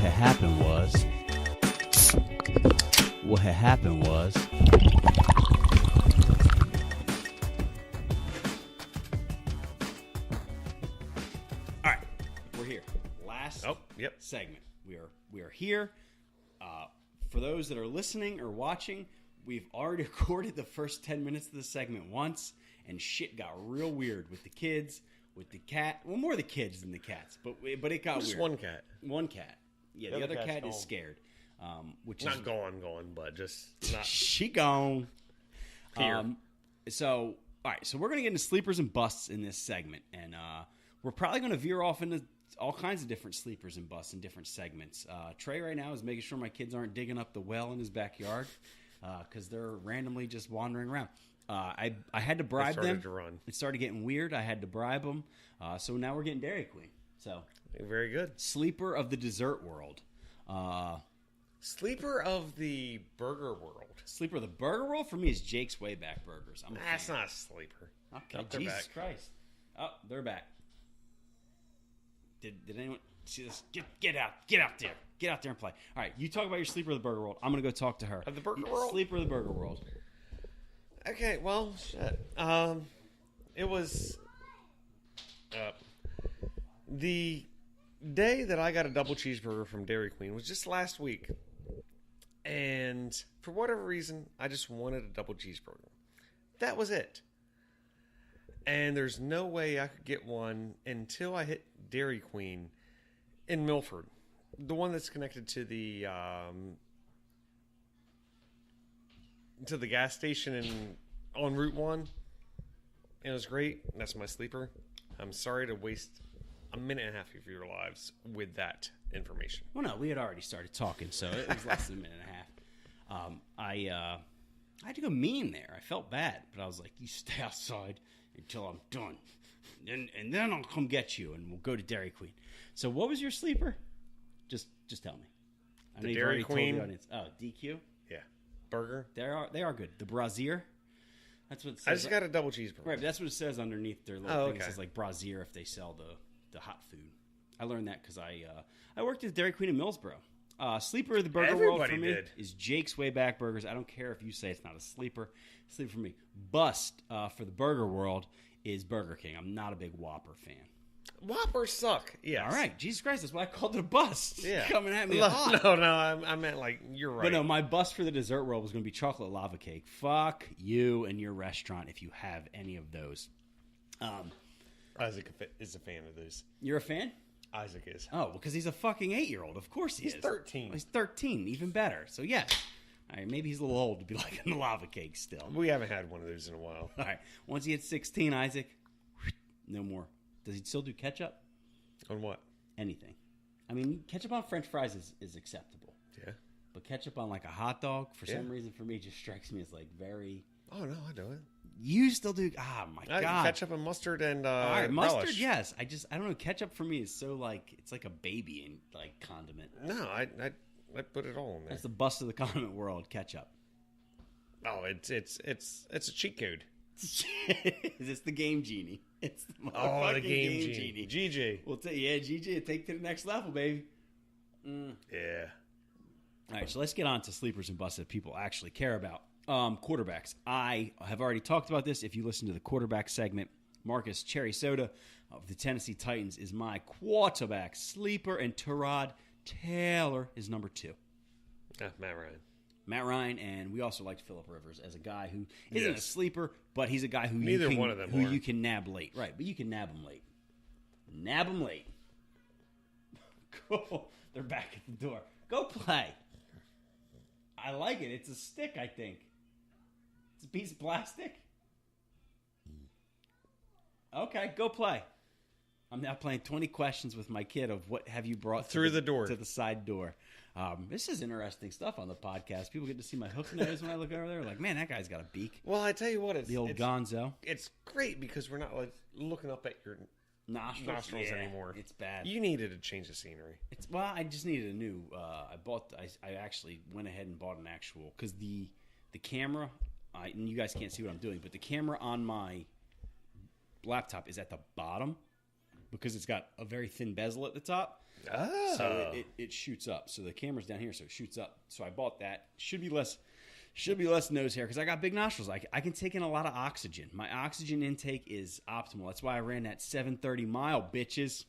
had happened was... All right, we're here. Last segment. We are here. For those that are listening or watching, we've already recorded the first 10 minutes of the segment once, and shit got real weird with the kids, with the cat. Well, more the kids than the cats, but it got just weird. One cat. Yeah, the other cat is scared. Which not is gone, but just not. She gone. Here. So, all right. So we're gonna get into sleepers and busts in this segment, and we're probably gonna veer off into all kinds of different sleepers and busts in different segments. Trey right now is making sure my kids aren't digging up the well in his backyard because they're randomly just wandering around. I had to bribe them. To run. It started getting weird. I had to bribe them. So now we're getting Dairy Queen. So very good. Sleeper of the dessert world. Sleeper of the burger world. Sleeper of the burger world for me is Jake's Wayback Burgers. That's not a sleeper. Okay, Jesus Christ. Oh, they're back. Did anyone see this? Get out there. Get out there and play. All right, you talk about your sleeper of the burger world. I'm going to go talk to her. Of the burger world? Sleeper of the burger world. Okay, well, shit. It was the day that I got a double cheeseburger from Dairy Queen was just last week. And for whatever reason, I just wanted a double cheeseburger. That was it. And there's no way I could get one until I hit Dairy Queen in Milford. The one that's connected to the gas station on Route 1. It was great. That's my sleeper. I'm sorry to waste a minute and a half of your lives with that information. Well, no, we had already started talking, so it was less than a minute and a half. I had to go mean there. I felt bad, but I was like, you stay outside until I'm done. And then I'll come get you, and we'll go to Dairy Queen. So what was your sleeper? Just tell me. I know The you've Dairy already told Queen. the audience. Oh, DQ? Yeah. Burger. They are good. The Brazier. That's what it says. I just got a double cheeseburger. Right, but that's what it says underneath their little thing. Okay. It says like Brazier if they sell the hot food. I learned that because I worked at Dairy Queen in Millsboro. Sleeper of the burger world for me is Jake's Wayback Burgers. I don't care if you say it's not a sleeper. Sleeper for me. Bust for the burger world is Burger King. I'm not a big Whopper fan. Whoppers suck. Yes. All right. Jesus Christ, that's why I called it a bust. Yeah. Coming at me No, hot. I meant like, you're right. But no, my bust for the dessert world was going to be chocolate lava cake. Fuck you and your restaurant if you have any of those. Isaac is a fan of those. You're a fan? Isaac is. Oh, because he's a fucking 8-year-old. Of course he is. He's 13. Well, he's 13. Even better. So, yes. All right, maybe he's a little old to be liking the lava cake still. We haven't had one of those in a while. All right. Once he hits 16, Isaac, no more. Does he still do ketchup? On what? Anything. I mean, ketchup on French fries is acceptable. Yeah. But ketchup on like a hot dog, for some reason, for me, just strikes me as like very... Oh, no, I do it. You still do... Oh, my God. Ketchup and mustard and all right, mustard, relish. yes. I don't know. Ketchup for me is so like... It's like a baby in like condiment. No, I put it all in there. That's the bust of the condiment world, ketchup. Oh, it's a cheat code. It's the game genie. It's the motherfucking the game genie. GG. We'll GG. Take to the next level, baby. Yeah. All right, so let's get on to sleepers and busts that people actually care about. Quarterbacks. I have already talked about this. If you listen to the quarterback segment, Marcus Cherry Soda of the Tennessee Titans is my quarterback sleeper, and Tyrod Taylor is number 2. Matt Ryan, and we also liked Phillip Rivers as a guy who isn't a sleeper, but he's a guy who you can nab late. Right, but you can nab him late. Nab him late. Cool. They're back at the door. Go play. I like it. It's a stick, I think. It's a piece of plastic. Okay, go play. I'm now playing 20 questions with my kid of what have you brought through the door to the side door. This is interesting stuff on the podcast. People get to see my hook nose when I look over there. Like, man, that guy's got a beak. Well, I tell you what, it's the old Gonzo. It's great because we're not like looking up at your nostrils anymore. It's bad. You needed to change the scenery. I just needed a new. I actually went ahead and bought an actual because the camera. And you guys can't see what I'm doing, but the camera on my laptop is at the bottom. because it's got a very thin bezel at the top. Oh. So it shoots up. So the camera's down here, so it shoots up. So I bought that. Should be less nose hair because I got big nostrils. I can take in a lot of oxygen. My oxygen intake is optimal. That's why I ran that 730 mile, bitches.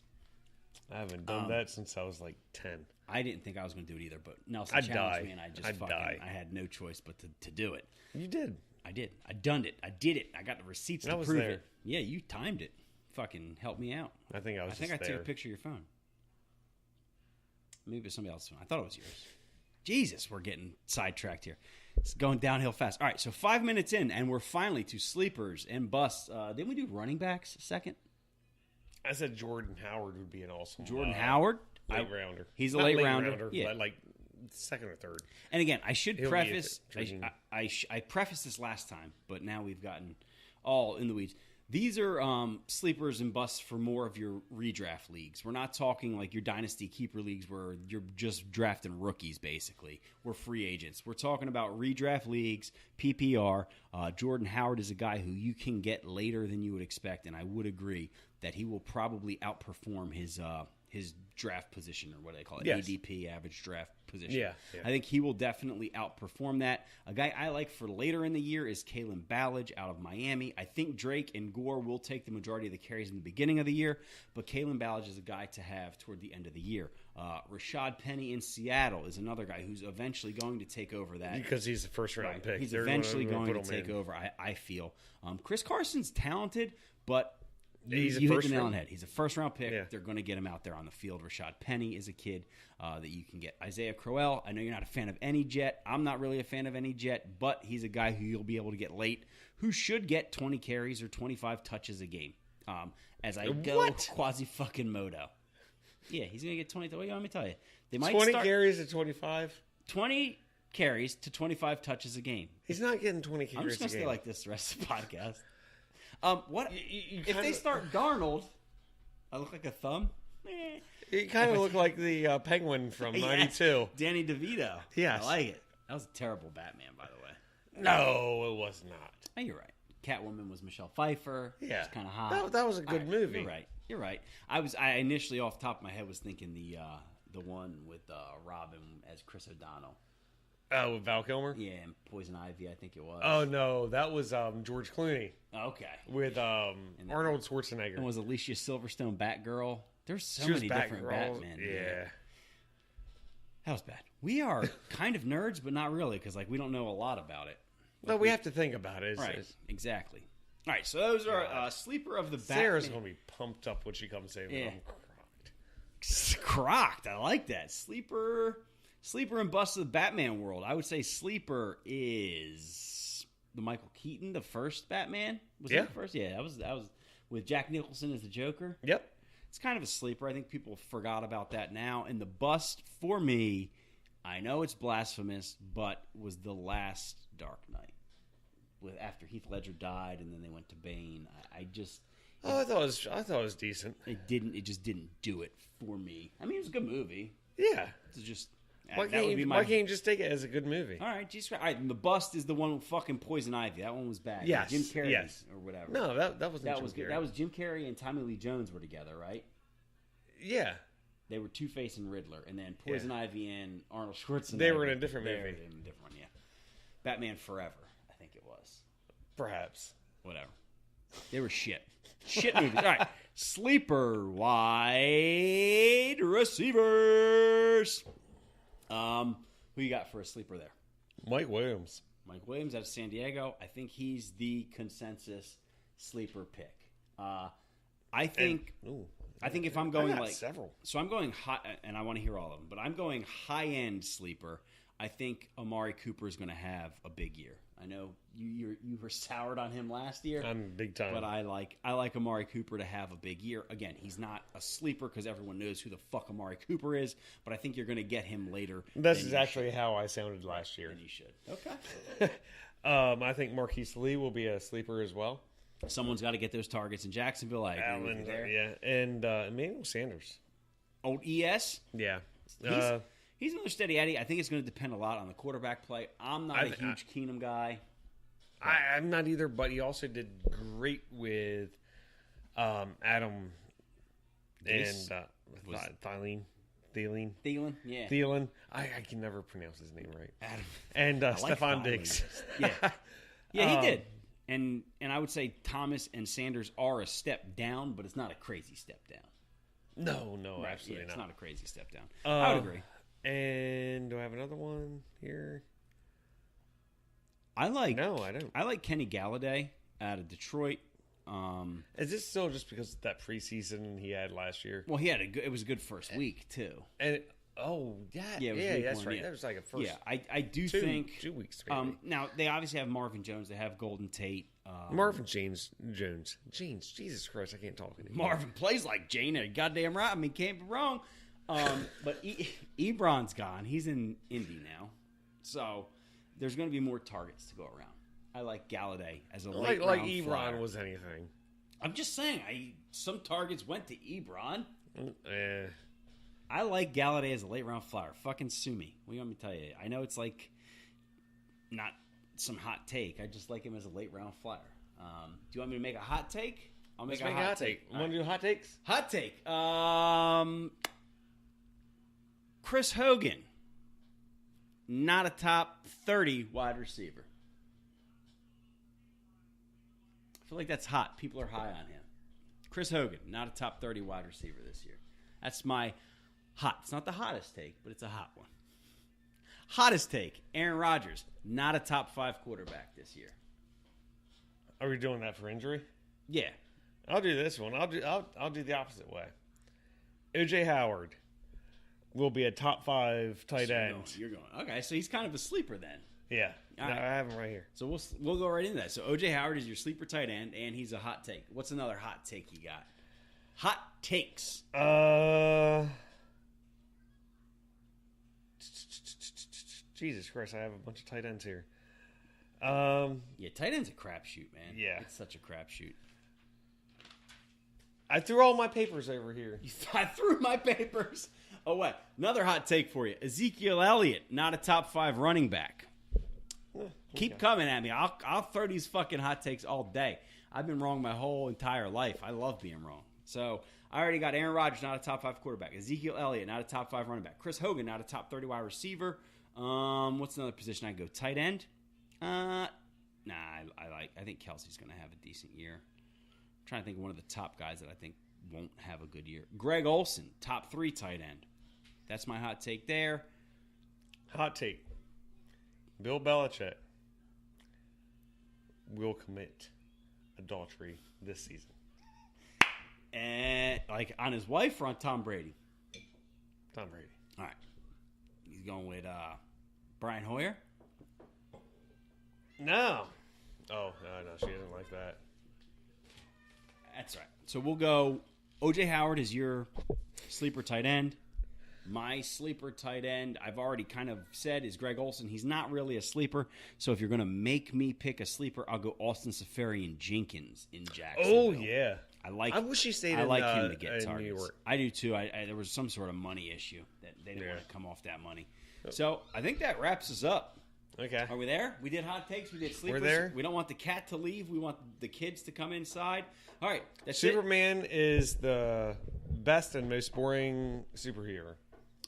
I haven't done that since I was like 10. I didn't think I was going to do it either, but Nelson challenged me, and I had no choice but to do it. You did. I did. I done it. I did it. I got the receipts to prove it. Yeah, you timed it. Fucking help me out. I think I took a picture of your phone. Maybe it was somebody else's phone. I thought it was yours. Jesus, we're getting sidetracked here. It's going downhill fast. All right, so 5 minutes in, and we're finally to sleepers and busts. Didn't we do running backs second? I said Jordan Howard would be an awesome Jordan Howard? Late rounder. He's a late rounder. Yeah. Like second or third. And again, I should preface, I prefaced this last time, but now we've gotten all in the weeds. These are sleepers and busts for more of your redraft leagues. We're not talking like your dynasty keeper leagues where you're just drafting rookies, basically. We're free agents. We're talking about redraft leagues, PPR. Jordan Howard is a guy who you can get later than you would expect, and I would agree that he will probably outperform his draft position, or what they call it, yes. ADP, average draft position. Yeah. I think he will definitely outperform that. A guy I like for later in the year is Kalen Ballage out of Miami. I think Drake and Gore will take the majority of the carries in the beginning of the year, but Kalen Ballage is a guy to have toward the end of the year. Rashad Penny in Seattle is another guy who's eventually going to take over that. Because he's the first-round pick. He's eventually going to take over, I feel. Chris Carson's talented, but you hit the nail on the head. He's a first-round pick. Yeah. They're going to get him out there on the field. Rashad Penny is a kid that you can get. Isaiah Crowell, I know you're not a fan of any Jet. I'm not really a fan of any Jet, but he's a guy who you'll be able to get late, who should get 20 carries or 25 touches a game. As I go quasi-fucking-modo. Yeah, he's going to get 20. What do you want me to tell you? They might 20 carries to 25? 20 carries to 25 touches a game. He's not getting 20 carries a game. I'm just going to stay like this the rest of the podcast. If they start Darnold, I look like a thumb. You kind of look like the penguin from '92. Danny DeVito. Yes. I like it. That was a terrible Batman, by the way. No, it was not. Oh, you're right. Catwoman was Michelle Pfeiffer. Yeah. It was kind of hot. That was a good movie. You're right. I initially, off the top of my head, was thinking the one with Robin as Chris O'Donnell. Oh, with Val Kilmer? Yeah, and Poison Ivy, I think it was. Oh, no. That was George Clooney. Okay. With Arnold Schwarzenegger. And was Alicia Silverstone Batgirl? There's so many different Batman. Yeah. That was bad. We are kind of nerds, but not really, because we don't know a lot about it. No, we have to think about it. Right, exactly. All right, so those are sleeper of the Batman. Sarah's going to be pumped up when she comes in. Yeah. Crocked. I like that. Sleeper and bust of the Batman world. I would say sleeper is the Michael Keaton, the first Batman. Was that the first? Yeah, that was with Jack Nicholson as the Joker. Yep. It's kind of a sleeper. I think people forgot about that now. And the bust for me, I know it's blasphemous, but was the last Dark Knight. After Heath Ledger died, and then they went to Bane. I thought it was decent. It just didn't do it for me. I mean, it was a good movie. Yeah. It's just. Why can't you just take it as a good movie? All right, Jesus Christ. All right, and the bust is the one with fucking Poison Ivy. That one was bad. Yes. Jim Carrey or whatever. No, that wasn't Jim Carrey. That was Jim Carrey and Tommy Lee Jones were together, right? Yeah. They were Two-Face and Riddler, and then Poison Ivy and Arnold Schwarzenegger. They were in a different movie. They were in a different one, yeah. Batman Forever, I think it was. Perhaps. Whatever. They were shit. Shit movies. All right. Sleeper wide receivers. Who you got for a sleeper there? Mike Williams. Mike Williams out of San Diego. I think he's the consensus sleeper pick. I think if I'm going several. So I'm going high, and I want to hear all of them, but I'm going high-end sleeper. I think Amari Cooper is going to have a big year. I know you were soured on him last year. I'm big time. But I like Amari Cooper to have a big year. Again, he's not a sleeper because everyone knows who the fuck Amari Cooper is, but I think you're going to get him later. This is actually how I sounded last year. And you should. Okay. I think Marquise Lee will be a sleeper as well. Someone's got to get those targets in Jacksonville. I agree with you there. Yeah, and Emmanuel Sanders. Old ES? Yeah. He's another steady Eddie. I think it's going to depend a lot on the quarterback play. I'm not a huge Keenum guy. I'm not either, but he also did great with Adam Gase and Thielen. Yeah. Thielen. I can never pronounce his name right. Adam. And like Stephon Diggs. Yeah. Yeah, he did. And I would say Thomas and Sanders are a step down, but it's not a crazy step down. No, Right, absolutely it's not. not a crazy step down. I would agree. And do I have another one here? No, I don't. I like Kenny Galladay out of Detroit. Is this still just because of that preseason he had last year? Well, it was a good first week too. And that's one, right. yeah. That was like a first. Yeah, I do think 2 weeks. Maybe. Now they obviously have Marvin Jones. They have Golden Tate. Marvin Jones. Jesus Christ, I can't talk anymore. Marvin plays like Jane. Goddamn right. I mean, can't be wrong. But Ebron's gone. He's in Indy now, so there's going to be more targets to go around. I like Galladay as a late round Ebron flyer. was anything. I'm just saying, some targets went to Ebron. Eh. I like Galladay as a late round flyer. Fucking sue me. What do you want me to tell you? I know it's like not some hot take. I just like him as a late round flyer. Do you want me to make a hot take? I'll make a hot take. You want to do hot takes? Hot take. Chris Hogan, not a top 30 wide receiver. I feel like that's hot. People are high on him. Chris Hogan, not a top 30 wide receiver this year. That's my hot. It's not the hottest take, but it's a hot one. Hottest take, Aaron Rodgers, not a top 5 quarterback this year. Are we doing that for injury? Yeah. I'll do this one. I'll do the opposite way. O.J. Howard will be a top 5 tight end. You're going. Okay, so he's kind of a sleeper then. Yeah. All right. I have him right here. So we'll go right into that. So O.J. Howard is your sleeper tight end, and he's a hot take. What's another hot take you got? Hot takes. Jesus Christ, I have a bunch of tight ends here. Yeah, tight end's a crapshoot, man. Yeah. It's such a crapshoot. I threw all my papers over here. I threw my papers away. Another hot take for you. Ezekiel Elliott, not a top 5 running back. Keep coming at me. I'll throw these fucking hot takes all day. I've been wrong my whole entire life. I love being wrong. So I already got Aaron Rodgers, not a top 5 quarterback. Ezekiel Elliott, not a top 5 running back. Chris Hogan, not a top 30 wide receiver. What's another position I go? Tight end? I think Kelsey's going to have a decent year. I'm trying to think of one of the top guys that I think won't have a good year. Greg Olsen, top 3 tight end. That's my hot take there. Hot take. Bill Belichick will commit adultery this season. And like on his wife or on Tom Brady? Tom Brady. All right. He's going with Brian Hoyer? No. Oh, no, she doesn't like that. That's right. So we'll go O.J. Howard is your sleeper tight end. My sleeper tight end, I've already kind of said, is Greg Olsen. He's not really a sleeper. So if you're going to make me pick a sleeper, I'll go Austin Seferian-Jenkins in Jacksonville. Oh, yeah. I wish he stayed I like him to get in targets. New York. I do too. There was some sort of money issue that they didn't want to come off that money. Yep. So I think that wraps us up. Okay. Are we there? We did hot takes. We did sleepers. We're there. We don't want the cat to leave. We want the kids to come inside. All right. That's Superman is the best and most boring superhero.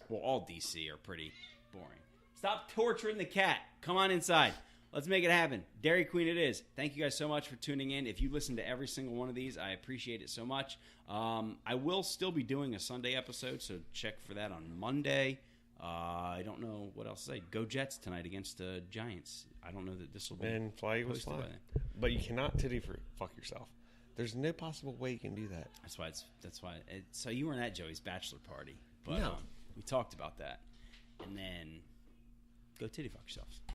Well, all DC are pretty boring. Stop torturing the cat. Come on inside. Let's make it happen. Dairy Queen it is. Thank you guys so much for tuning in. If you listen to every single one of these, I appreciate it so much. I will still be doing a Sunday episode, so check for that on Monday. I don't know what else to say. Go Jets tonight against the Giants. I don't know that this will be And fly Eagles fly. But you cannot titty fuck yourself. There's no possible way you can do that. That's why. So you weren't at Joey's bachelor party. But, no. We talked about that. And then go titty fuck yourselves.